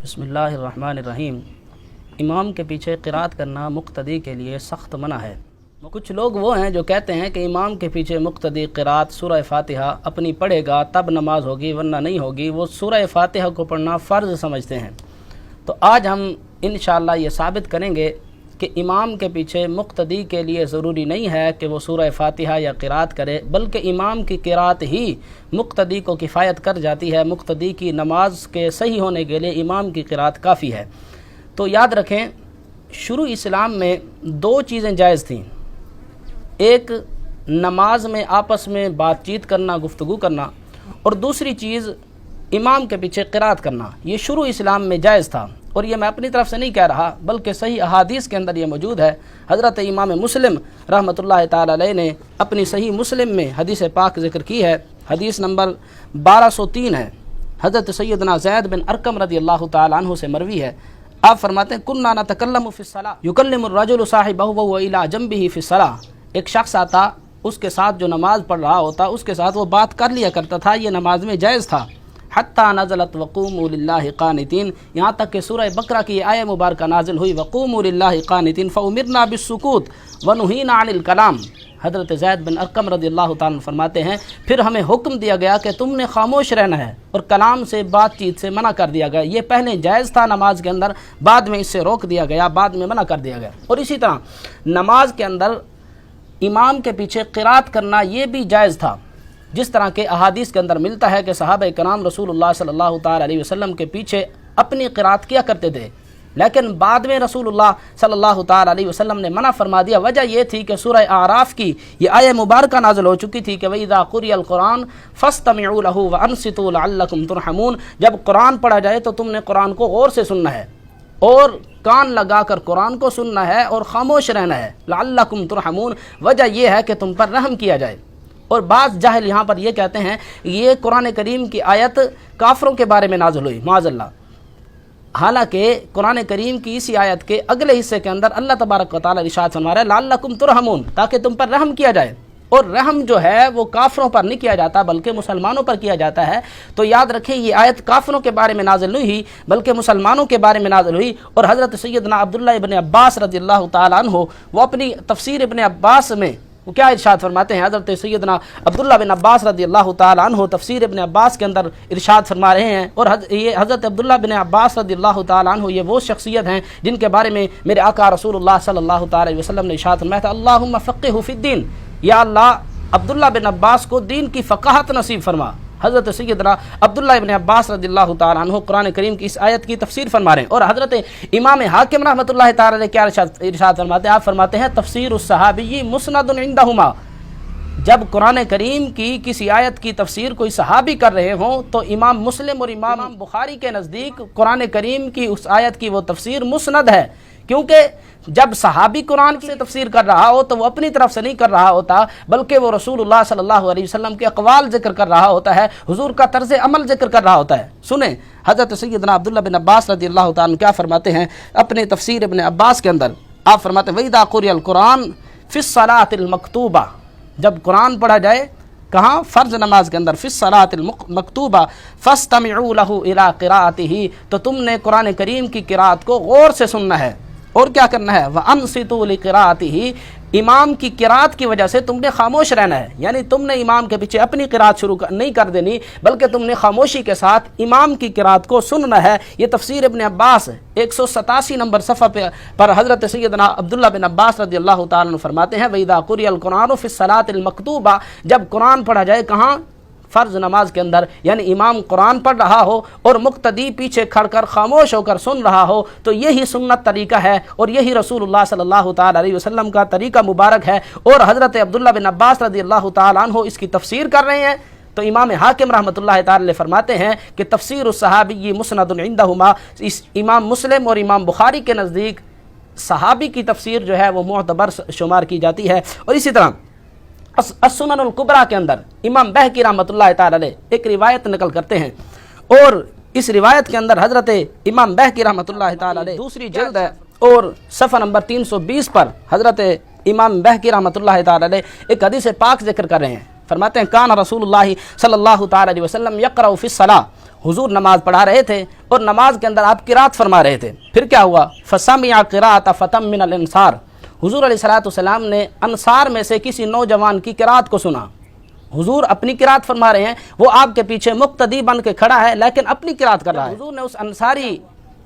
بسم اللہ الرحمن الرحیم۔ امام کے پیچھے قرات کرنا مقتدی کے لیے سخت منع ہے۔ کچھ لوگ وہ ہیں جو کہتے ہیں کہ امام کے پیچھے مقتدی قرات سورہ فاتحہ اپنی پڑھے گا تب نماز ہوگی ورنہ نہیں ہوگی، وہ سورہ فاتحہ کو پڑھنا فرض سمجھتے ہیں۔ تو آج ہم انشاءاللہ یہ ثابت کریں گے کہ امام کے پیچھے مقتدی کے لیے ضروری نہیں ہے کہ وہ سورہ فاتحہ یا قرات کرے، بلکہ امام کی قرات ہی مقتدی کو کفایت کر جاتی ہے۔ مقتدی کی نماز کے صحیح ہونے کے لیے امام کی قرات کافی ہے۔ تو یاد رکھیں، شروع اسلام میں دو چیزیں جائز تھیں، ایک نماز میں آپس میں بات چیت کرنا، گفتگو کرنا، اور دوسری چیز امام کے پیچھے قرات کرنا۔ یہ شروع اسلام میں جائز تھا، اور یہ میں اپنی طرف سے نہیں کہہ رہا بلکہ صحیح احادیث کے اندر یہ موجود ہے۔ حضرت امام مسلم رحمۃ اللہ تعالی علیہ نے اپنی صحیح مسلم میں حدیث پاک ذکر کی ہے، حدیث نمبر 1203 ہے، حضرت سیدنا زید بن ارقم رضی اللہ تعالی عنہ سے مروی ہے۔ آپ فرماتے ہیں کننا نتکلم فی الصلاۃ یکلم الرجل صاحبہ وهو الی جنبہ فی الصلاۃ، ایک شخص آتا، اس کے ساتھ جو نماز پڑھ رہا ہوتا اس کے ساتھ وہ بات کر لیا کرتا تھا، یہ نماز میں جائز تھا۔ حتیٰ نزلت وقوموا للہ قانتین، یہاں تک کہ سورہ بقرہ کی آیہ مبارکہ نازل ہوئی وقوموا للہ قانتین فامرنا بالسکوت ونہینا عن الکلام۔ حضرت زید بن ارقم رضی اللہ تعالیٰ فرماتے ہیں پھر ہمیں حکم دیا گیا کہ تم نے خاموش رہنا ہے اور کلام سے، بات چیت سے منع کر دیا گیا۔ یہ پہلے جائز تھا نماز کے اندر، بعد میں اس سے روک دیا گیا، بعد میں منع کر دیا گیا۔ اور اسی طرح نماز کے اندر امام کے پیچھے قرات کرنا یہ بھی جائز تھا، جس طرح کے احادیث کے اندر ملتا ہے کہ صحابہ کرام رسول اللہ صلی اللہ تعالی علیہ وسلم کے پیچھے اپنی قرات کیا کرتے تھے، لیکن بعد میں رسول اللہ صلی اللہ تعالی علیہ وسلم نے منع فرما دیا۔ وجہ یہ تھی کہ سورہ اعراف کی یہ آیہ مبارکہ نازل ہو چکی تھی کہ وَإِذَا قُرِئَ الْقُرْآنُ فَاسْتَمِعُوا لَهُ وَأَنصِتُوا لَعَلَّكُمْ تُرْحَمُونَ، جب قرآن پڑھا جائے تو تم نے قرآن کو غور سے سننا ہے اور کان لگا کر قرآن کو سننا ہے اور خاموش رہنا ہے، لعلکم ترحمون، وجہ یہ ہے کہ تم پر رحم کیا جائے۔ اور بعض جاہل یہاں پر یہ کہتے ہیں یہ قرآن کریم کی آیت کافروں کے بارے میں نازل ہوئی، معاذ اللہ، حالانکہ قرآن کریم کی اسی آیت کے اگلے حصے کے اندر اللہ تبارک و تعالی ارشاد فرما رہا ہے لعلکم ترحمون، تاکہ تم پر رحم کیا جائے۔ اور رحم جو ہے وہ کافروں پر نہیں کیا جاتا بلکہ مسلمانوں پر کیا جاتا ہے۔ تو یاد رکھیں یہ آیت کافروں کے بارے میں نازل نہیں ہوئی بلکہ مسلمانوں کے بارے میں نازل ہوئی۔ اور حضرت سیدنا عبداللہ ابن عباس رضی اللہ تعالیٰ عنہ وہ اپنی تفسیر ابن عباس میں وہ کیا ارشاد فرماتے ہیں، حضرت سیدنا عبداللہ بن عباس رضی اللہ تعالیٰ عنہ تفسیر ابن عباس کے اندر ارشاد فرما رہے ہیں، اور یہ حضرت عبداللہ بن عباس رضی اللہ تعالیٰ عنہ یہ وہ شخصیت ہیں جن کے بارے میں میرے آقا رسول اللہ صلی اللہ تعالی علیہ وسلم نے ارشاد فرمایا تھا اللہم فقہہ فی الدین، یا اللہ عبداللہ بن عباس کو دین کی فقاہت نصیب فرما۔ حضرت سیدنا عبداللہ ابن عباس رضی اللہ تعالیٰ عنہ قرآن کریم کی اس آیت کی تفسیر فرما رہے ہیں۔ اور حضرت امام حاکم رحمۃ اللہ تعالیٰ علیہ کیا ارشاد فرماتے ہیں، آپ فرماتے ہیں تفسیر الصحابی مسند عندہما، جب قرآن کریم کی کسی آیت کی تفسیر کوئی صحابی کر رہے ہوں تو امام مسلم اور امام بخاری کے نزدیک قرآن کریم کی اس آیت کی وہ تفسیر مسند ہے، کیونکہ جب صحابی قرآن سے تفسیر کر رہا ہو تو وہ اپنی طرف سے نہیں کر رہا ہوتا بلکہ وہ رسول اللہ صلی اللہ علیہ وسلم کے اقوال ذکر کر رہا ہوتا ہے، حضور کا طرز عمل ذکر کر رہا ہوتا ہے۔ سنیں حضرت سیدنا عبداللہ بن عباس رضی اللہ تعالیٰ عنہ کیا فرماتے ہیں اپنے تفسیر ابن عباس کے اندر، آپ فرماتے ہیں وَإِذَا قُرِئَ الْقُرْآنُ فِي الصَّلَاةِ الْمَكْتُوبَةِ، جب قرآن پڑھا جائے کہاں؟ فرض نماز کے اندر، فی الصلاۃ المکتوبہ فاستمعوا لہ الی قراءتہ، تو تم نے قرآن کریم کی قراءت کو غور سے سننا ہے اور کیا کرنا ہے وانصتوا لقراءتہ، امام کی قراءت کی وجہ سے تم نے خاموش رہنا ہے، یعنی تم نے امام کے پیچھے اپنی قراءت شروع نہیں کر دینی بلکہ تم نے خاموشی کے ساتھ امام کی قراءت کو سننا ہے۔ یہ تفسیر ابن عباس 187 نمبر صفحہ پر حضرت سیدنا عبداللہ بن عباس رضی اللہ تعالیٰ عنہ فرماتے ہیں وَإِذَا قُرِئَ الْقُرْآنُ فِي الصَّلَاةِ الْمَكْتُوبَةِ، جب قرآن پڑھا جائے کہاں؟ فرض نماز کے اندر، یعنی امام قرآن پڑھ رہا ہو اور مقتدی پیچھے کھڑ کر خاموش ہو کر سن رہا ہو تو یہی سنت طریقہ ہے اور یہی رسول اللہ صلی اللہ تعالی علیہ وسلم کا طریقہ مبارک ہے۔ اور حضرت عبداللہ بن عباس رضی اللہ تعالیٰ عنہ اس کی تفسیر کر رہے ہیں تو امام حاکم رحمۃ اللہ تعالی علیہ فرماتے ہیں کہ تفسیر الصحابی مسند عندہما، اس امام مسلم اور امام بخاری کے نزدیک صحابی کی تفسیر جو ہے وہ معتبر شمار کی جاتی ہے۔ اور اسی طرح السنن الکبریٰ کے اندر امام بہقی رحمۃ اللہ تعالی علیہ ایک روایت نقل کرتے ہیں، اور اس روایت کے اندر حضرت امام بہقی رحمۃ اللہ تعالی علیہ دوسری جلد ہے اور صفحہ نمبر 320 پر حضرت امام بہقی رحمۃ اللہ تعالی علیہ ایک حدیث پاک ذکر کر رہے ہیں، فرماتے ہیں کان رسول اللہ صلی اللہ تعالی علیہ وسلم یقرأ فی الصلاۃ حضور نماز پڑھا رہے تھے اور نماز کے اندر آپ قرات فرما رہے تھے. پھر کیا ہوا؟ فسمع قراءۃ فتم من الانصار، حضور علیہ الصلوۃ والسلام نے انصار میں سے کسی نوجوان کی قرات کو سنا. حضور اپنی قرات فرما رہے ہیں، وہ آپ کے پیچھے مقتدی بن کے کھڑا ہے لیکن اپنی قرات کر رہا ہے. حضور نے اس انصاری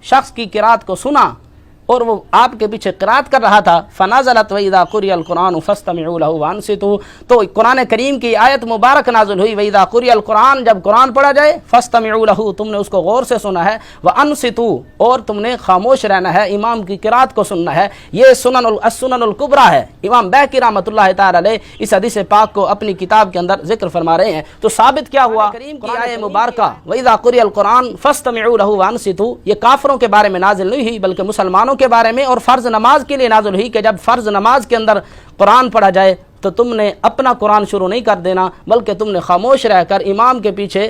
شخص کی قرات کو سنا اور وہ آپ کے پیچھے قرات کر رہا تھا. فنازلت وَإِذَا قُرِئَ الْقُرْآنُ فَاسْتَمِعُوا لَهُ وَأَنصِتُوا، تو قرآن کریم کی آیت مبارک نازل ہوئی. وَإِذَا قُرِئَ الْقُرْآنُ، جب قرآن پڑھا جائے، فَاسْتَمِعُوا لَهُ، تم نے اس کو غور سے سنا ہے. وَأَنصِتُوا، اور تم نے خاموش رہنا ہے، امام کی قرات کو سننا ہے. یہ السنن الکبریٰ ہے. امام بہقی رحمۃ اللہ تعالی علیہ اس حدیث پاک کو اپنی کتاب کے اندر ذکر فرما رہے ہیں. تو ثابت کیا ہوا؟ کریم کی آیت مبارکہ وَإِذَا قُرِئَ الْقُرْآنُ فَاسْتَمِعُوا لَهُ وَأَنصِتُوا، یہ کافروں کے بارے میں نازل نہیں ہوئی بلکہ مسلمانوں کے بارے میں اور فرض نماز کے لیے نازل ہوئی کہ جب فرض نماز کے اندر قرآن پڑھا جائے تو تم نے اپنا قرآن شروع نہیں کر دینا بلکہ تم نے خاموش رہ کر امام کے پیچھے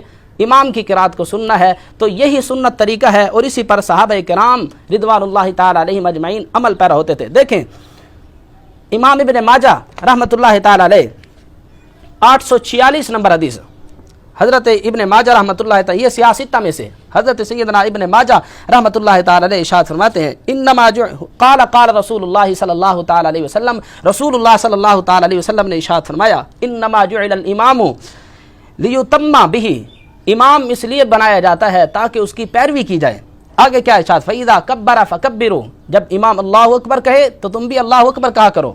امام کی قرات کو سننا ہے. تو یہی سنت طریقہ ہے اور اسی پر صحابہ کرام رضوان اللہ تعالی علیہم اجمعین عمل پیرا ہوتے تھے. دیکھیں امام ابن ماجہ رحمۃ اللہ تعالی علیہ 846 نمبر حدیث، حضرت ابن ماجہ رحمۃ اللہ تعالی، یہ سیاہ ستہ میں سے حضرت سیدنا ابن ماجہ رحمۃ اللہ تعالی علیہ ارشاد فرماتے ہیں انما قال رسول اللہ صلی اللہ تعالی علیہ وسلم، رسول اللہ صلی اللہ تعالی علیہ وسلم نے ارشاد فرمایا انما جعل الامام لیتم بہ، امام اس لیے بنایا جاتا ہے تاکہ اس کی پیروی کی جائے. آگے کیا ارشاد؟ فاذا کبر فکبروا، جب امام اللہ اکبر کہے تو تم بھی اللہ اکبر کہا کرو.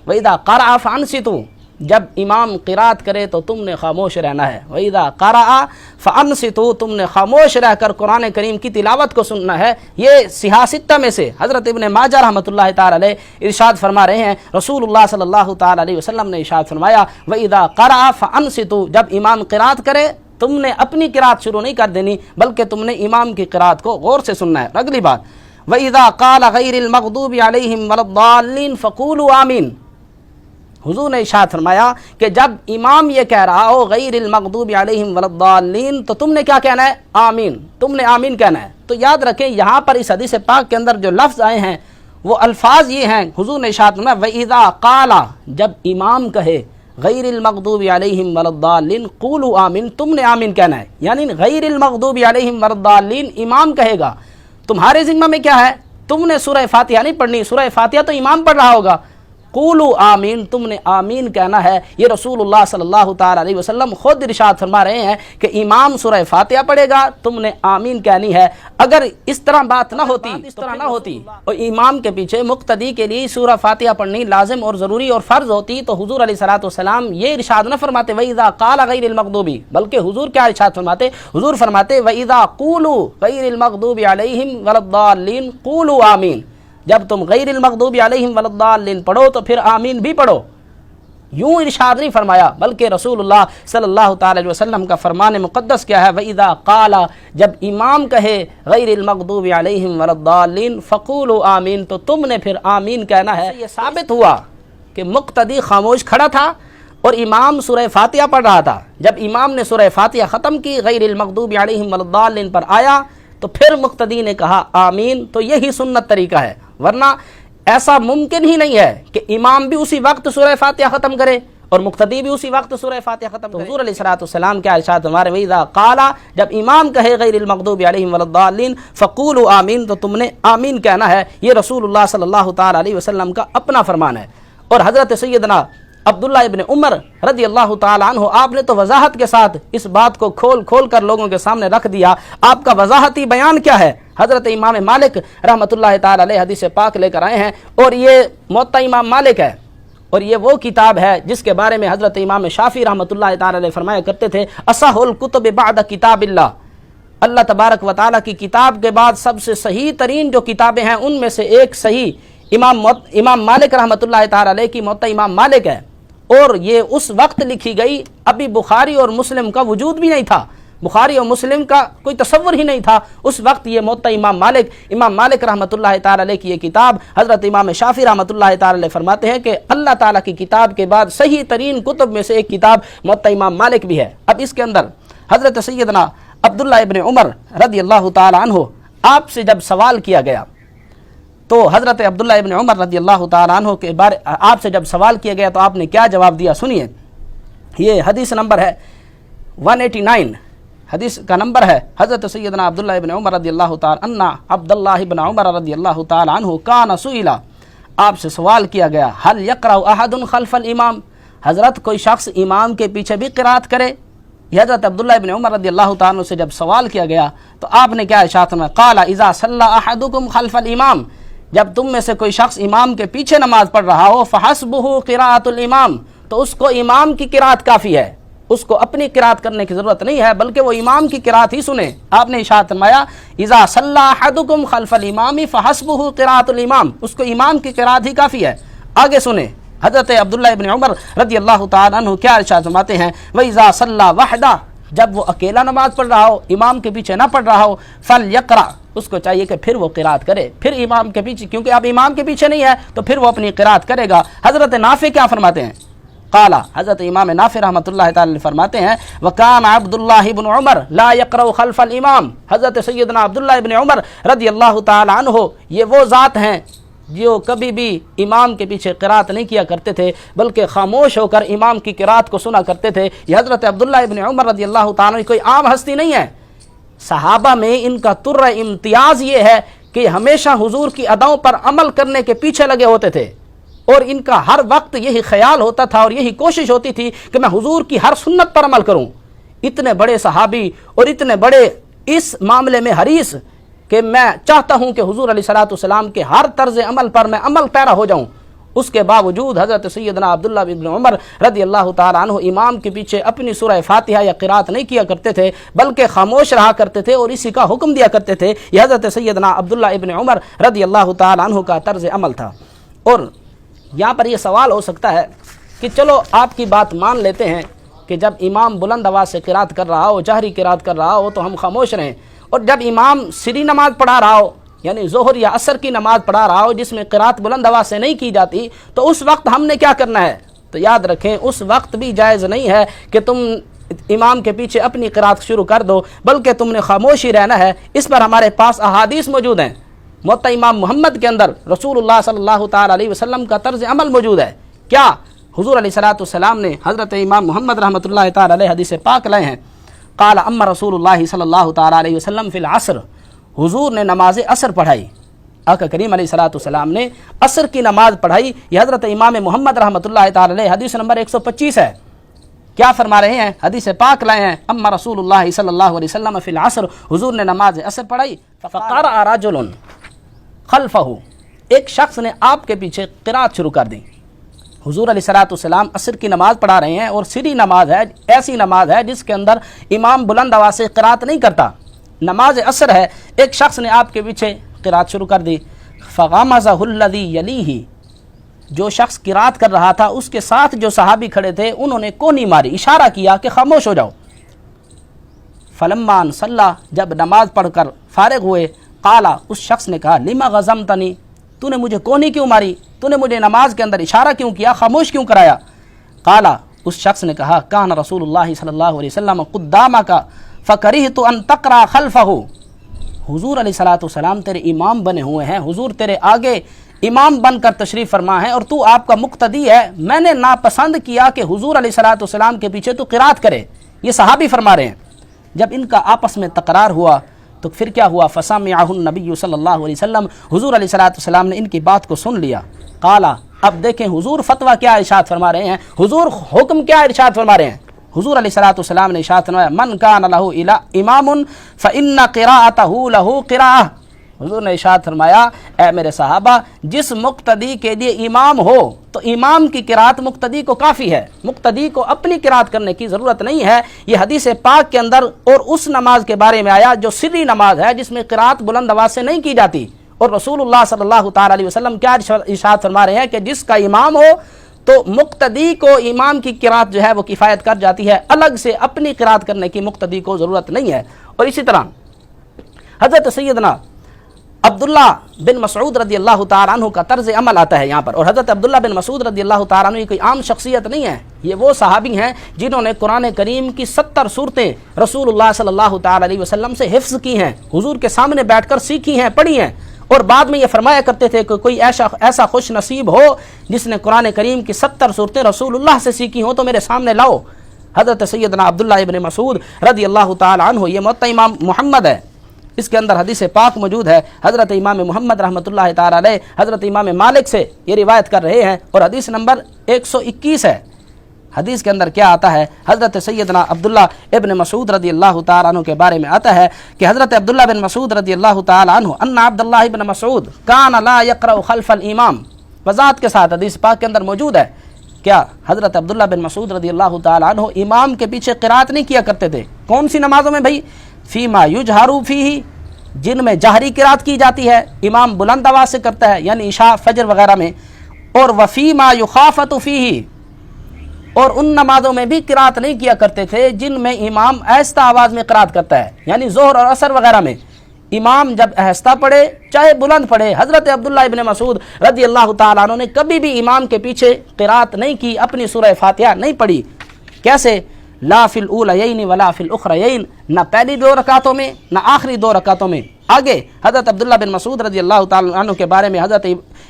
واذا قرأ فانصتوا، جب امام قرات کرے تو تم نے خاموش رہنا ہے. وَإِذَا قَرَأَ فَأَنصِتُوا، تم نے خاموش رہ کر قرآن کریم کی تلاوت کو سننا ہے. یہ سیاہ ستہ میں سے حضرت ابن ماجہ رحمۃ اللہ تعالی علیہ ارشاد فرما رہے ہیں رسول اللہ صلی اللہ تعالی علیہ وسلم نے ارشاد فرمایا وَإِذَا قَرَأَ فَأَنصِتُوا، جب امام قرات کرے تم نے اپنی قرات شروع نہیں کر دینی بلکہ تم نے امام کی قرات کو غور سے سننا ہے. اگلی بات وَإِذَا قَالَ غَيْرِ الْمَغْضُوبِ عَلَيْهِمْ وَلَا الضَّالِّينَ فَقُولُوا آمِينَ، حضور نے ارشاد فرمایا کہ جب امام یہ کہہ رہا ہو غیر المغضوب علیہم ولا الضالین تو تم نے کیا کہنا ہے؟ آمین. تم نے آمین کہنا ہے. تو یاد رکھیں یہاں پر اس حدیث پاک کے اندر جو لفظ آئے ہیں وہ الفاظ یہ ہیں. حضور نے ارشاد فرمایا وَإِذَا قَالَ، جب امام کہے غیر المغضوب علیہم ولا الضالین قولوا آمین، تم نے آمین کہنا ہے. یعنی غیر المغضوب علیہم ولا الضالین امام کہے گا، تمہارے ذمہ میں کیا ہے؟ تم نے سورہ فاتحہ نہیں پڑھنی، سورہ فاتحہ تو امام پڑھ رہا ہوگا. قولوا آمین، تم نے آمین کہنا ہے. یہ رسول اللہ صلی اللہ تعالی علیہ وسلم خود ارشاد فرما رہے ہیں کہ امام سورہ فاتحہ پڑھے گا، تم نے آمین کہنی ہے. اگر اس طرح بات نہ ہوتی اور امام کے پیچھے مقتدی کے لیے سورہ فاتحہ پڑھنی لازم اور ضروری اور فرض ہوتی تو حضور علیہ الصلوۃ والسلام یہ ارشاد نہ فرماتے وَإِذَا قَالَ غَيْرِ الْمَغْضُوبِ، بلکہ حضور کیا ارشاد فرماتے؟ حضور فرماتے وَإِذَا قُولُوا غَيْرِ الْمَغْضُوبِ عَلَيْهِمْ وَلَا الضَّالِّينَ قُولُوا آمین. جب تم غیر المغضوب علیہم ولا الضالین پڑھو تو پھر آمین بھی پڑھو. یوں ارشاد نہیں فرمایا بلکہ رسول اللہ صلی اللہ تعالی علیہ وسلم کا فرمان مقدس کیا ہے؟ وَإِذَا قَالَ، جب امام کہے غیر المغضوب علیہم ولا الضالین فقولوا آمین، تو تم نے پھر آمین کہنا ہے. یہ ثابت ہوا کہ مقتدی خاموش کھڑا تھا اور امام سورہ فاتحہ پڑھ رہا تھا. جب امام نے سورہ فاتحہ ختم کی غیر المغضوب علیہم ولا الضالین پر آیا تو پھر مقتدی نے کہا آمین. تو یہی سنت طریقہ ہے، ورنہ ایسا ممکن ہی نہیں ہے کہ امام بھی اسی وقت سورہ فاتحہ ختم کرے اور مقتدی بھی اسی وقت سورہ فاتحہ ختم کرے. حضور علیہ الصلوۃ والسلام کیا ارشاد ہمارے وَإِذَا قَالَ، جب امام کہے غیر المغضوب علیہم ولا الضالین فقولوا آمین، تو تم نے آمین کہنا ہے. یہ رسول اللہ صلی اللہ تعالی علیہ وسلم کا اپنا فرمان ہے. اور حضرت سیدنا عبداللہ ابن عمر رضی اللہ تعالی عنہ، آپ نے تو وضاحت کے ساتھ اس بات کو کھول کر لوگوں کے سامنے رکھ دیا. آپ کا وضاحتی بیان کیا ہے؟ حضرت امام مالک رحمۃ اللہ تعالی علیہ حدیث پاک لے کر آئے ہیں اور یہ موطا امام مالک ہے اور یہ وہ کتاب ہے جس کے بارے میں حضرت امام شافعی رحمۃ اللہ تعالی علیہ فرمایا کرتے تھے اصح الکتب بعد کتاب اللہ، اللہ تبارک و تعالی کی کتاب کے بعد سب سے صحیح ترین جو کتابیں ہیں ان میں سے ایک صحیح امام مالک رحمۃ اللہ تعالی علیہ کی موطا امام مالک ہے. اور یہ اس وقت لکھی گئی ابھی بخاری اور مسلم کا وجود بھی نہیں تھا، بخاری اور مسلم کا کوئی تصور ہی نہیں تھا اس وقت. یہ موطا امام مالک رحمۃ اللہ تعالی علیہ کی یہ کتاب حضرت امام شافعی رحمۃ اللہ تعالی علیہ فرماتے ہیں کہ اللہ تعالیٰ کی کتاب کے بعد صحیح ترین کتب میں سے ایک کتاب موطا امام مالک بھی ہے. اب اس کے اندر حضرت سیدنا عبداللہ ابن عمر رضی اللہ تعالی عنہ آپ سے جب سوال کیا گیا تو حضرت عبداللہ ابن عمر رضی اللہ تعالی عنہ کے بارے آپ سے جب سوال کیا گیا تو آپ نے کیا جواب دیا؟ سنیے. یہ حدیث نمبر ہے 189، حدیث کا نمبر ہے حضرت سیدنا عبداللہ ابن عمر رضی اللہ تعالی عنہ عبداللہ ابن عمر رضی اللہ تعالی عنہ کان سئلا، آپ سے سوال کیا گیا، هل یقرأ احد خلف الامام، حضرت کوئی شخص امام کے پیچھے بھی قرات کرے؟ یہ حضرت عبداللہ ابن عمر رضی اللہ تعالی عنہ سے جب سوال کیا گیا تو آپ نے کیا ارشاد فرمایا، قال اذا صلى احدكم خلف الامام، جب تم میں سے کوئی شخص امام کے پیچھے نماز پڑھ رہا ہو، فحسبه قراءة الامام، تو اس کو امام کی قرات کافی ہے، اس کو اپنی قرات کرنے کی ضرورت نہیں ہے بلکہ وہ امام کی قرات ہی سنے۔ آپ نے ارشاد فرمایا اذا صلى احدكم خلف الامام فحسبه قراءة الامام، اس کو امام کی قرات ہی کافی ہے۔ آگے سنیں حضرت عبداللہ ابن عمر رضی اللہ تعالی عنہ کیا ارشاد فرماتے ہیں، وَإِذَا صَلَّى وَحْدَهُ، جب وہ اکیلا نماز پڑھ رہا ہو، امام کے پیچھے نہ پڑھ رہا ہو، فَلْيَقْرَأْ، اس کو چاہیے کہ پھر وہ قرات کرے، پھر امام کے پیچھے، کیونکہ اب امام کے پیچھے نہیں ہے تو پھر وہ اپنی قرات کرے گا۔ حضرت نافع کیا فرماتے ہیں، قال، حضرت امام نافع رحمۃ اللہ تعالی فرماتے ہیں، وَكَانَ عَبْدُ اللَّهِ بْنُ عُمَرَ لَا يَقْرَأُ خَلْفَ الْإِمَامِ، حضرت سیدنا عبداللہ ابن عمر رضی اللہ تعالی عنہ یہ وہ ذات ہیں جو کبھی بھی امام کے پیچھے قرات نہیں کیا کرتے تھے بلکہ خاموش ہو کر امام کی قرات کو سنا کرتے تھے۔ یہ حضرت عبداللہ ابن عمر رضی اللہ تعالی عنہ کوئی عام ہستی نہیں ہے، صحابہ میں ان کا تر امتیاز یہ ہے کہ ہمیشہ حضور کی اداؤں پر عمل کرنے کے پیچھے لگے ہوتے تھے، اور ان کا ہر وقت یہی خیال ہوتا تھا اور یہی کوشش ہوتی تھی کہ میں حضور کی ہر سنت پر عمل کروں۔ اتنے بڑے صحابی اور اتنے بڑے اس معاملے میں حریص کہ میں چاہتا ہوں کہ حضور علیہ الصلوۃ والسلام کے ہر طرز عمل پر میں عمل پیرا ہو جاؤں، اس کے باوجود حضرت سیدنا عبداللہ بن عمر رضی اللہ تعالی عنہ امام کے پیچھے اپنی سورہ فاتحہ یا قرات نہیں کیا کرتے تھے بلکہ خاموش رہا کرتے تھے اور اسی کا حکم دیا کرتے تھے۔ یہ حضرت سیدنا عبداللہ ابن عمر رضی اللہ تعالی عنہ کا طرز عمل تھا۔ اور یہاں پر یہ سوال ہو سکتا ہے کہ چلو آپ کی بات مان لیتے ہیں کہ جب امام بلند آواز سے قرات کر رہا ہو، جہری قرات کر رہا ہو تو ہم خاموش رہیں، اور جب امام سری نماز پڑھا رہا ہو یعنی ظہر یا عصر کی نماز پڑھا رہا ہو جس میں قرات بلند آواز سے نہیں کی جاتی تو اس وقت ہم نے کیا کرنا ہے؟ تو یاد رکھیں اس وقت بھی جائز نہیں ہے کہ تم امام کے پیچھے اپنی قرات شروع کر دو بلکہ تم نے خاموش ہی رہنا ہے۔ اس پر ہمارے پاس احادیث موجود ہیں، موطا امام محمد کے اندر رسول اللہ صلی اللہ تعالی علیہ وسلم کا طرز عمل موجود ہے۔ کیا حضور علیہ الصلوۃ والسلام نے حضرت امام محمد رحمۃ اللہ تعالی علیہ حدیث پاک لائے ہیں، قال اما رسول اللہ صلی اللہ تعالی علیہ وسلم فی العصر، حضور نے نماز عصر پڑھائی، آقا کریم علیہ الصلوۃ والسلام نے عصر کی نماز پڑھائی۔ یہ حضرت امام محمد رحمۃ اللہ تعالی علیہ حدیث نمبر 125 ہے۔ کیا فرما رہے ہیں؟ حدیث پاک لائے ہیں، اما رسول اللہ صلی اللہ علیہ وسلم فی العصر، حضور نے نماز عصر پڑھائی، فقرأ رجل خلفہ، ایک شخص نے آپ کے پیچھے قرات شروع کر دی۔ حضور علیہ الصلوۃ والسلام عصر کی نماز پڑھا رہے ہیں اور سری نماز ہے، ایسی نماز ہے جس کے اندر امام بلند آواز سے قرات نہیں کرتا، نماز عصر ہے، ایک شخص نے آپ کے پیچھے قرات شروع کر دی، فغمزہ الذی یلیہ، جو شخص قرات کر رہا تھا اس کے ساتھ جو صحابی کھڑے تھے انہوں نے کونی ماری، اشارہ کیا کہ خاموش ہو جاؤ۔ فلما صلی، جب نماز پڑھ کر فارغ ہوئے، قالا، اس شخص نے کہا، لما غزمتنی، تو نے مجھے کونی کیوں ماری، تو نے مجھے نماز کے اندر اشارہ کیوں کیا، خاموش کیوں کرایا؟ قالا، اس شخص نے کہا، کان رسول اللہ صلی اللہ علیہ وسلم قدامک فکرہت ان تقرأ خلفہ، حضور علیہ الصلوۃ والسلام تیرے امام بنے ہوئے ہیں، حضور تیرے آگے امام بن کر تشریف فرما ہے اور تو آپ کا مقتدی ہے، میں نے ناپسند کیا کہ حضور علیہ الصلوۃ والسلام کے پیچھے تو قرات کرے۔ یہ صحابی فرما رہے ہیں۔ جب ان کا آپس میں تکرار ہوا تو پھر کیا ہوا، فسمعہ النبی صلی اللہ علیہ وسلم، حضور علیہ الصلوۃ والسلام نے ان کی بات کو سن لیا۔ قالا، اب دیکھیں حضور فتویٰ کیا ارشاد فرما رہے ہیں، حضور حکم کیا ارشاد فرما رہے ہیں۔ حضور علیہ الصلوۃ والسلام نے ارشاد فرمایا، من کان لہ امام فإن قراءتہ لہ قراءۃ، حضور نے ارشاد فرمایا، اے میرے صحابہ، جس مقتدی کے لیے امام ہو تو امام کی قرات مقتدی کو کافی ہے، مقتدی کو اپنی قرات کرنے کی ضرورت نہیں ہے۔ یہ حدیث پاک کے اندر اور اس نماز کے بارے میں آیا جو سری نماز ہے جس میں قرات بلند آواز سے نہیں کی جاتی، اور رسول اللہ صلی اللہ تعالی علیہ وسلم کیا ارشاد فرما رہے ہیں کہ جس کا امام ہو تو مقتدی کو امام کی قرات جو ہے وہ کفایت کر جاتی ہے، الگ سے اپنی قرات کرنے کی مقتدی کو ضرورت نہیں ہے۔ اور اسی طرح حضرت سیدنا عبداللہ بن مسعود رضی اللہ تعالیٰ عنہ کا طرز عمل آتا ہے یہاں پر، اور حضرت عبداللہ بن مسعود رضی اللہ تعالیٰ عنہ کوئی عام شخصیت نہیں ہے، یہ وہ صحابی ہیں جنہوں نے قرآن کریم کی 70 صورتیں رسول اللہ صلی اللہ تعالیٰ علیہ وسلم سے حفظ کی ہیں، حضور کے سامنے بیٹھ کر سیکھی ہیں، پڑھی ہیں، اور بعد میں یہ فرمایا کرتے تھے کہ کوئی ایسا خوش نصیب ہو جس نے قرآن کریم کی 70 صورتیں رسول اللہ سے سیکھی ہوں تو میرے سامنے لاؤ۔ حضرت سیدنا عبداللہ ابن مسعود رضی اللہ تعالی عنہ، یہ موطا امام محمد ہے، اس کے اندر حدیث پاک موجود ہے، حضرت امام محمد رحمۃ اللہ تعالی علیہ حضرت امام مالک سے یہ روایت کر رہے ہیں، اور حدیث نمبر 121 ہے۔ حدیث کے اندر کیا آتا ہے؟ حضرت سیدنا عبداللہ ابن مسعود رضی اللہ تعالی عنہ کے بارے میں آتا ہے کہ حضرت عبداللہ بن مسعود رضی اللہ تعالی عنہ ان عبداللہ ابن مسعود کان لا یقرأ خلف الامام، وضاحت کے ساتھ حدیث پاک کے اندر موجود ہے، کیا حضرت عبداللہ بن مسعود رضی اللہ تعالی عنہ امام کے پیچھے قرات نہیں کیا کرتے تھے؟ کون سی نمازوں میں بھائی؟ فیما یجہر فیہ، جن میں جہری قرات کی جاتی ہے، امام بلند آواز سے کرتا ہے، یعنی عشاء فجر وغیرہ میں، اور وفیما یخافت فیہ، اور ان نمازوں میں بھی قرات نہیں کیا کرتے تھے جن میں امام آہستہ آواز میں قرات کرتا ہے، یعنی ظہر اور عصر وغیرہ میں امام جب آہستہ پڑھے چاہے بلند پڑھے۔ حضرت عبداللہ ابن مسعود رضی اللہ تعالیٰ عنہ نے کبھی بھی امام کے پیچھے قرات نہیں کی، اپنی سورہ فاتحہ نہیں پڑھی۔ کیسے؟ لا فی الاولیین ولا فی الاخریین، نہ پہلی 2 رکعتوں میں نہ آخری 2 رکعتوں میں۔ آگے حضرت عبداللہ بن مسعود رضی اللہ تعالیٰ عنہ کے بارے میں حضرت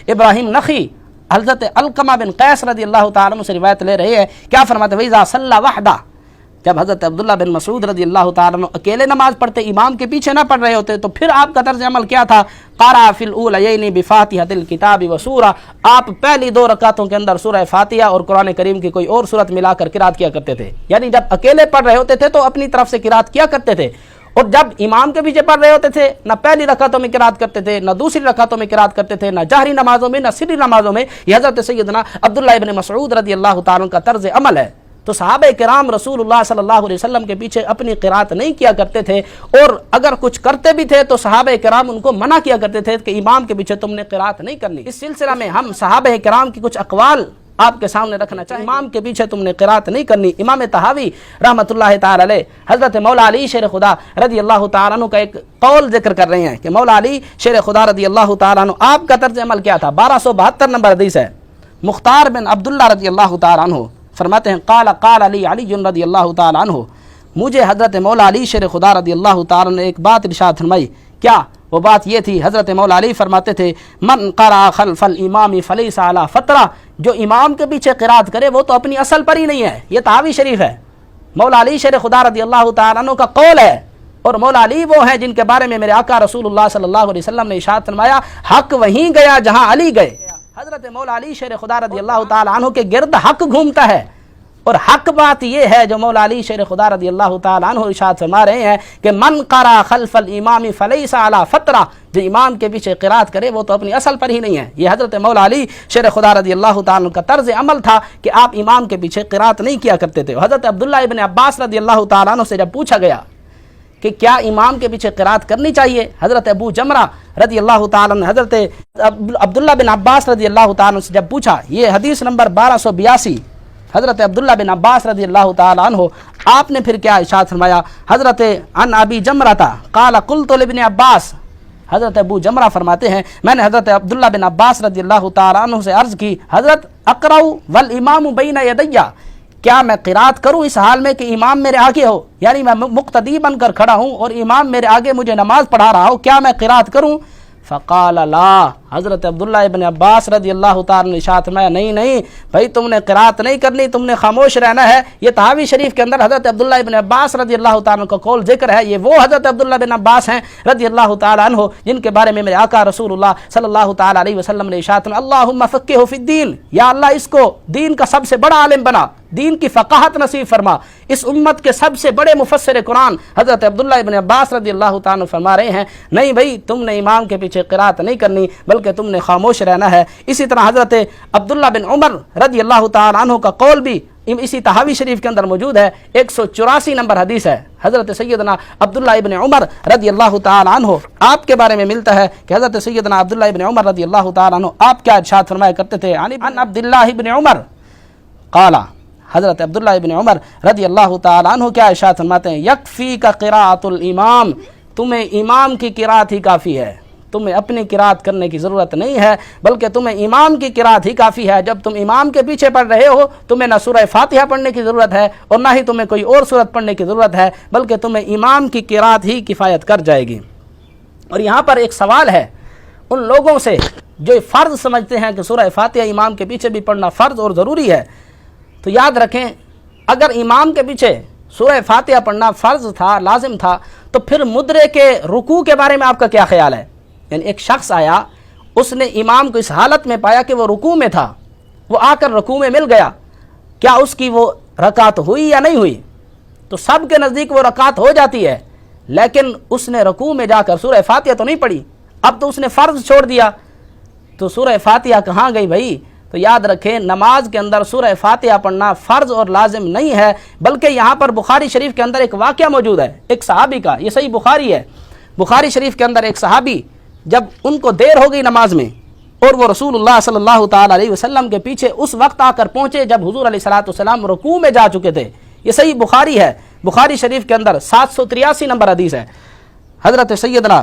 ابراہیم نخعی حضرت علقمہ بن قیس رضی اللہ تعالیٰ عنہ سے روایت لے رہے ہیں، کیا فرماتے ہیں؟ وَإِذَا صَلَّى وَحْدَهُ، جب حضرت عبداللہ بن مسعود رضی اللہ تعالیٰ عنہ اکیلے نماز پڑھتے، امام کے پیچھے نہ پڑھ رہے ہوتے، تو پھر آپ کا طرز عمل کیا تھا؟ قَرَأَ فِي الْأُولَيَيْنِ بِفَاتِحَةِ الْكِتَابِ وَسُورَةٍ، آپ پہلی 2 رکعتوں کے اندر سورہ فاتحہ اور قرآن کریم کی کوئی اور سورت ملا کر قرات کیا کرتے تھے، یعنی جب اکیلے پڑھ رہے ہوتے تھے تو اپنی طرف سے قرات کیا کرتے تھے، اور جب امام کے پیچھے پڑھ رہے ہوتے تھے نہ پہلی رکعتوں میں قرات کرتے تھے نہ دوسری رکعتوں میں قرات کرتے تھے، نہ جہری نمازوں میں نہ سری نمازوں میں۔ یہ حضرت سیدنا عبداللہ ابن مسعود رضی اللہ تعالیٰ عنہ کا طرز عمل ہے۔ تو صحابہ کرام رسول اللہ صلی اللہ علیہ وسلم کے پیچھے اپنی قرات نہیں کیا کرتے تھے، اور اگر کچھ کرتے بھی تھے تو صحابہ کرام ان کو منع کیا کرتے تھے کہ امام کے پیچھے تم نے قرات نہیں کرنی۔ اس سلسلہ میں ہم صحابہ کرام کی کچھ اقوال آپ کے سامنے رکھنا چاہیے۔ امام کے پیچھے تم نے قرات نہیں کرنی۔ امام طحاوی رحمۃ اللہ تعالی علیہ حضرت مولا علی شیر خدا رضی اللہ تعالیٰ عنہ کا ایک قول ذکر کر رہے ہیں کہ مولا علی شیر خدا رضی اللہ تعالیٰ عنہ آپ کا طرز عمل کیا تھا؟ 1272 نمبر حدیث ہے۔ مختار بن عبداللہ رضی اللہ تعالیٰ عنہ فرماتے ہیں قال علی رضی اللہ تعالیٰ عنہ، مجھے حضرت مولا علی شیر خدا رضی اللہ تعالیٰ عنہ نے ایک بات ارشاد فرمائی۔ کیا وہ بات یہ تھی؟ حضرت مولا علی فرماتے تھے من قرأ خلف الامام فلیس علی فترہ، جو امام کے پیچھے قرات کرے وہ تو اپنی اصل پر ہی نہیں ہے۔ یہ طحاوی شریف ہے، مولا علی شیر خدا رضی اللہ تعالیٰ عنہ کا قول ہے، اور مولا علی وہ ہیں جن کے بارے میں میرے آقا رسول اللہ صلی اللہ علیہ وسلم نے ارشاد فرمایا حق وہیں گیا جہاں علی گئے۔ حضرت مولا علی شیر خدا رضی اللہ تعالیٰ عنہ کے گرد حق گھومتا ہے، اور حق بات یہ ہے جو مولا علی شیر خدا رضی اللہ تعالیٰ عنہ ارشاد فرما رہے ہیں کہ من قرأ خلف الامام فلیس علی فترہ، جو امام کے پیچھے قرات کرے وہ تو اپنی اصل پر ہی نہیں ہے۔ یہ حضرت مولا علی شیر خدا رضی اللہ تعالیٰ عنہ کا طرز عمل تھا کہ آپ امام کے پیچھے قرات نہیں کیا کرتے تھے۔ حضرت عبداللہ ابن عباس رضی اللہ تعالیٰ عنہ سے جب پوچھا گیا کہ کیا امام کے پیچھے قرات کرنی چاہیے، حضرت ابو جمرہ رضی اللہ تعالیٰ عنہ حضرت عبداللہ بن عباس رضی اللہ تعالیٰ عنہ سے جب پوچھا، یہ حدیث نمبر 1282، حضرت عبداللہ بن عباس رضی اللہ تعالیٰ عنہ آپ نے پھر کیا ارشاد فرمایا؟ حضرت عن ابی جمرہ قال قلت لابن عباس، حضرت ابو جمرہ فرماتے ہیں میں نے حضرت عبداللہ بن عباس رضی اللہ تعالیٰ عنہ سے عرض کی حضرت اقرأ والامام بین یدی، کیا میں قرات کروں اس حال میں کہ امام میرے آگے ہو، یعنی میں مقتدی بن کر کھڑا ہوں اور امام میرے آگے مجھے نماز پڑھا رہا ہو، کیا میں قرات کروں؟ فقال لا، حضرت عبداللہ ابن عباس رضی اللہ تعالیٰ نے ارشاد فرمایا نہیں بھائی تم نے قرات نہیں کرنی، تم نے خاموش رہنا ہے۔ یہ طحاوی شریف کے اندر حضرت عبداللہ ابن عباس رضی اللہ تعالیٰ کا قول ذکر ہے۔ یہ وہ حضرت عبداللہ بن عباس ہیں رضی اللہ تعالیٰ عنہ جن کے بارے میں میرے آقا رسول اللہ صلی اللہ تعالیٰ علیہ وسلم نے ارشاد فرمایا اللہم فقہہ فی الدین، یا اللہ اس کو دین کا سب سے بڑا عالم بنا، دین کی فقاہت نصیب فرما۔ اس امت کے سب سے بڑے مفسر قرآن حضرت عبداللہ ابن عباس رضی اللہ تعالیٰ فرما رہے ہیں نہیں بھائی تم نے امام کے پیچھے قرات نہیں کرنی بلکہ تم نے خاموش رہنا ہے۔ اسی طرح حضرت عبداللہ بن عمر رضی اللہ تعالیٰ عنہ کا قول بھی اسی طحاوی شریف کے اندر موجود ہے، 184 نمبر حدیث ہے۔ حضرت سیدنا عبداللہ ابن عمر رضی اللہ تعالیٰ عنہ آپ کے بارے میں ملتا ہے کہ حضرت سیدنا عبداللہ ابن عمر رضی اللہ تعالیٰ عنہ آپ کیا ارشاد فرمایا کرتے تھے؟ عن عبداللہ ابن عمر قال، حضرت عبداللہ ابن عمر رضی اللہ تعالیٰ عنہ کیا ارشاد فرماتے ہیں یکفی کا قراءۃ الامام، تمہیں امام کی قراءت ہی کافی ہے، تمہیں اپنی قراءت کرنے کی ضرورت نہیں ہے بلکہ تمہیں امام کی قراءت ہی کافی ہے۔ جب تم امام کے پیچھے پڑھ رہے ہو تمہیں نہ سورہ فاتحہ پڑھنے کی ضرورت ہے اور نہ ہی تمہیں کوئی اور سورت پڑھنے کی ضرورت ہے بلکہ تمہیں امام کی قراءت ہی کفایت کر جائے گی۔ اور یہاں پر ایک سوال ہے ان لوگوں سے جو فرض سمجھتے ہیں کہ سورہ فاتحہ امام کے پیچھے بھی پڑھنا فرض اور ضروری ہے، تو یاد رکھیں اگر امام کے پیچھے سورہ فاتحہ پڑھنا فرض تھا، لازم تھا، تو پھر مدرے کے رکوع کے بارے میں آپ کا کیا خیال ہے؟ یعنی ایک شخص آیا، اس نے امام کو اس حالت میں پایا کہ وہ رکوع میں تھا، وہ آ کر رکوع میں مل گیا، کیا اس کی وہ رکعت ہوئی یا نہیں ہوئی؟ تو سب کے نزدیک وہ رکعت ہو جاتی ہے، لیکن اس نے رکوع میں جا کر سورہ فاتحہ تو نہیں پڑھی، اب تو اس نے فرض چھوڑ دیا، تو سورہ فاتحہ کہاں گئی بھائی؟ تو یاد رکھیں نماز کے اندر سورہ فاتحہ پڑھنا فرض اور لازم نہیں ہے، بلکہ یہاں پر بخاری شریف کے اندر ایک واقعہ موجود ہے ایک صحابی کا، یہ صحیح بخاری ہے، بخاری شریف کے اندر ایک صحابی جب ان کو دیر ہو گئی نماز میں اور وہ رسول اللہ صلی اللہ تعالی علیہ وسلم کے پیچھے اس وقت آ کر پہنچے جب حضور علیہ السلام رکوع میں جا چکے تھے، یہ صحیح بخاری ہے، بخاری شریف کے اندر 783 نمبر حدیث ہے۔ حضرت سیدنا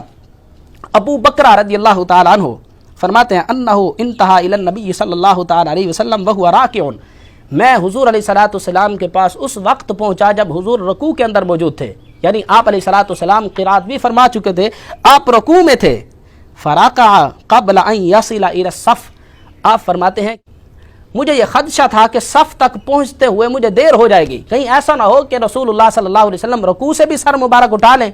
ابو بکر رضی اللہ تعالی عنہ فرماتے ہیں انہو انتہا الی النبی صلی اللہ تعالی علیہ وسلم وہو راکع، میں حضور علیہ السلام کے پاس اس وقت پہنچا جب حضور رکوع کے اندر موجود تھے، یعنی آپ علیہ السلام قرات بھی فرما چکے تھے، آپ رکوع میں تھے، فرکع قبل ان یصل الی الصف، آپ فرماتے ہیں مجھے یہ خدشہ تھا کہ صف تک پہنچتے ہوئے مجھے دیر ہو جائے گی، کہیں ایسا نہ ہو کہ رسول اللہ صلی اللہ علیہ وسلم رکوع سے بھی سر مبارک اٹھا لیں۔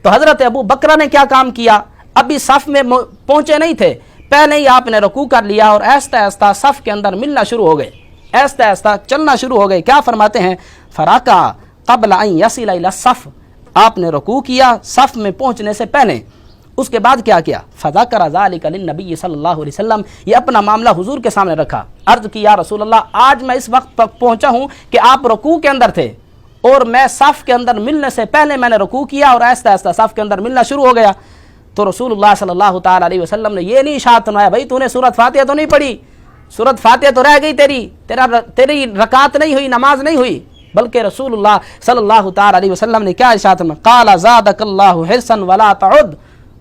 تو حضرت ابو بکر نے کیا کام کیا؟ ابھی صف میں پہنچے نہیں تھے، پہلے ہی آپ نے رکوع کر لیا اور آہستہ آہستہ صف کے اندر ملنا شروع ہو گئے، آہستہ آہستہ چلنا شروع ہو گئے۔ کیا فرماتے ہیں؟ فرکع قبل ان یصل الی الصف، آپ نے رکوع کیا صف میں پہنچنے سے پہلے، اس کے بعد کیا کیا؟ فذکر ذلک للنبی صلی اللہ علیہ وسلم، یہ اپنا معاملہ حضور کے سامنے رکھا، عرض کی یا رسول اللہ آج میں اس وقت پہنچا ہوں کہ آپ رکوع کے اندر تھے اور میں صف کے اندر ملنے سے پہلے میں نے رکوع کیا اور آہستہ آہستہ صف کے اندر ملنا شروع ہو گیا۔ تو رسول اللہ صلی اللہ تعالی علیہ وسلم نے یہ نہیں ارشاد فرمایا بھائی تو نے سورۃ فاتحہ تو نہیں پڑھی، سورۃ فاتحہ تو رہ گئی تیری رکعت نہیں ہوئی، نماز نہیں ہوئی، بلکہ رسول اللہ صلی اللہ تعالی علیہ وسلم نے کیا ارشاد فرمایا؟ قال زادک اللہ حرصا ولا تعد،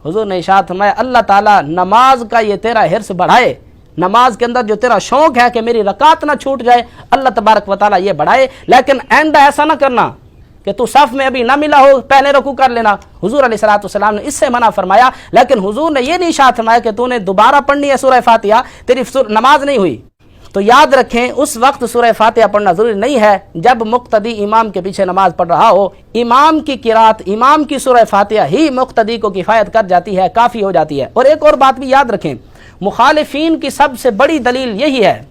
حضور نے ارشاد فرمایا اللہ تعالیٰ نماز کا یہ تیرا حرص بڑھائے، نماز کے اندر جو تیرا شوق ہے کہ میری رکعت نہ چھوٹ جائے، اللہ تبارک و تعالیٰ یہ بڑھائے، لیکن آئندہ ایسا نہ کرنا کہ تو صف میں ابھی نہ ملا ہو پہلے رکوع کر لینا۔ حضور علیہ السلام نے اس سے منع فرمایا، لیکن حضور نے یہ نہیں ارشاد فرمایا کہ تو نے دوبارہ پڑھنی ہے سورہ فاتحہ، تیری نماز نہیں ہوئی۔ تو یاد رکھیں اس وقت سورہ فاتحہ پڑھنا ضروری نہیں ہے جب مقتدی امام کے پیچھے نماز پڑھ رہا ہو، امام کی قرات، امام کی سورہ فاتحہ ہی مقتدی کو کفایت کر جاتی ہے، کافی ہو جاتی ہے۔ اور ایک اور بات بھی یاد رکھیں، مخالفین کی سب سے بڑی دلیل یہی ہے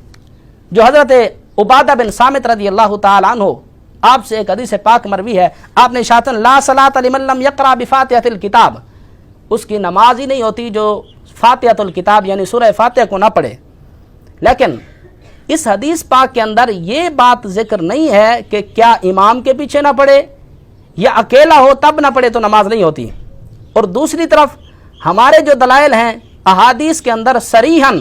جو حضرت عبادہ بن صامت رضی اللہ تعالی عنہ آپ سے ایک حدیث پاک مروی ہے، آپ نے ارشاد لا صلاۃ لمن لم یقرأ بفاتحۃ الکتاب، اس کی نماز ہی نہیں ہوتی جو فاتحۃ الکتاب یعنی سورہ فاتحہ کو نہ پڑھے۔ لیکن اس حدیث پاک کے اندر یہ بات ذکر نہیں ہے کہ کیا امام کے پیچھے نہ پڑھے یا اکیلا ہو تب نہ پڑھے تو نماز نہیں ہوتی۔ اور دوسری طرف ہمارے جو دلائل ہیں احادیث کے اندر صریحاً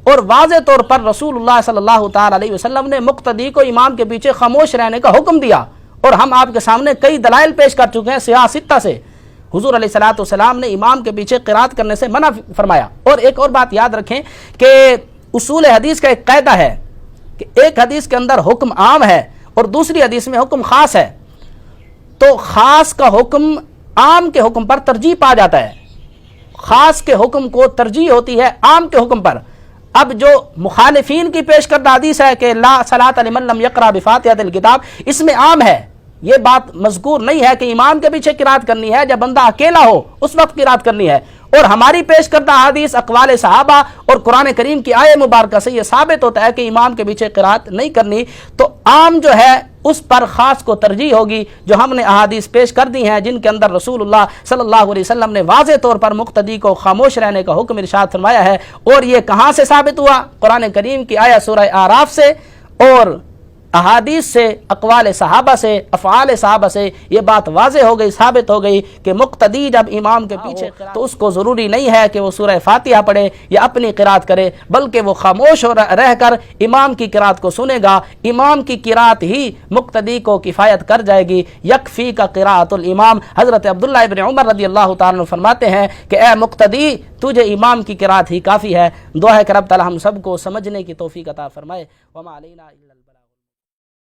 اور واضح طور پر رسول اللہ صلی اللہ تعالی علیہ وسلم نے مقتدی کو امام کے پیچھے خاموش رہنے کا حکم دیا، اور ہم آپ کے سامنے کئی دلائل پیش کر چکے ہیں صحیح ستہ سے، حضور علیہ السلام نے امام کے پیچھے قرات کرنے سے منع فرمایا۔ اور ایک اور بات یاد رکھیں کہ اصول حدیث کا ایک قاعدہ ہے کہ ایک حدیث کے اندر حکم عام ہے اور دوسری حدیث میں حکم خاص ہے، تو خاص کا حکم عام کے حکم پر ترجیح پا جاتا ہے، خاص کے حکم کو ترجیح ہوتی ہے عام کے حکم پر۔ اب جو مخالفین کی پیش کردہ حدیث ہے کہ لا صلاۃ لمن لم یقرأ بفاتحۃ الکتاب، اس میں عام ہے، یہ بات مذکور نہیں ہے کہ امام کے پیچھے قرات کرنی ہے، جب بندہ اکیلا ہو اس وقت قرات کرنی ہے۔ اور ہماری پیش کردہ حدیث اقوال صحابہ اور قرآن کریم کی آیہ مبارکہ سے یہ ثابت ہوتا ہے کہ امام کے پیچھے قرات نہیں کرنی، تو عام جو ہے اس پر خاص کو ترجیح ہوگی، جو ہم نے احادیث پیش کر دی ہیں جن کے اندر رسول اللہ صلی اللہ علیہ وسلم نے واضح طور پر مقتدی کو خاموش رہنے کا حکم ارشاد فرمایا ہے۔ اور یہ کہاں سے ثابت ہوا؟ قرآن کریم کی آیہ سورہ اعراف سے اور احادیث سے، اقوال صحابہ سے، افعال صحابہ سے یہ بات واضح ہو گئی، ثابت ہو گئی کہ مقتدی جب امام کے پیچھے تو اس کو ضروری نہیں ہے کہ وہ سورہ فاتحہ پڑھے یا اپنی قرات کرے، بلکہ وہ خاموش رہ کر امام کی قرات کو سنے گا، امام کی قرات ہی مقتدی کو کفایت کر جائے گی۔ یکفی کا قرات الامام، حضرت عبداللہ ابن عمر رضی اللہ تعالیٰ عنہ فرماتے ہیں کہ اے مقتدی تجھے امام کی قرات ہی کافی ہے۔ دعا ہے کہ رب تعالیٰ ہم سب کو سمجھنے کی توفیق عطا فرمائے۔ وما علینا الا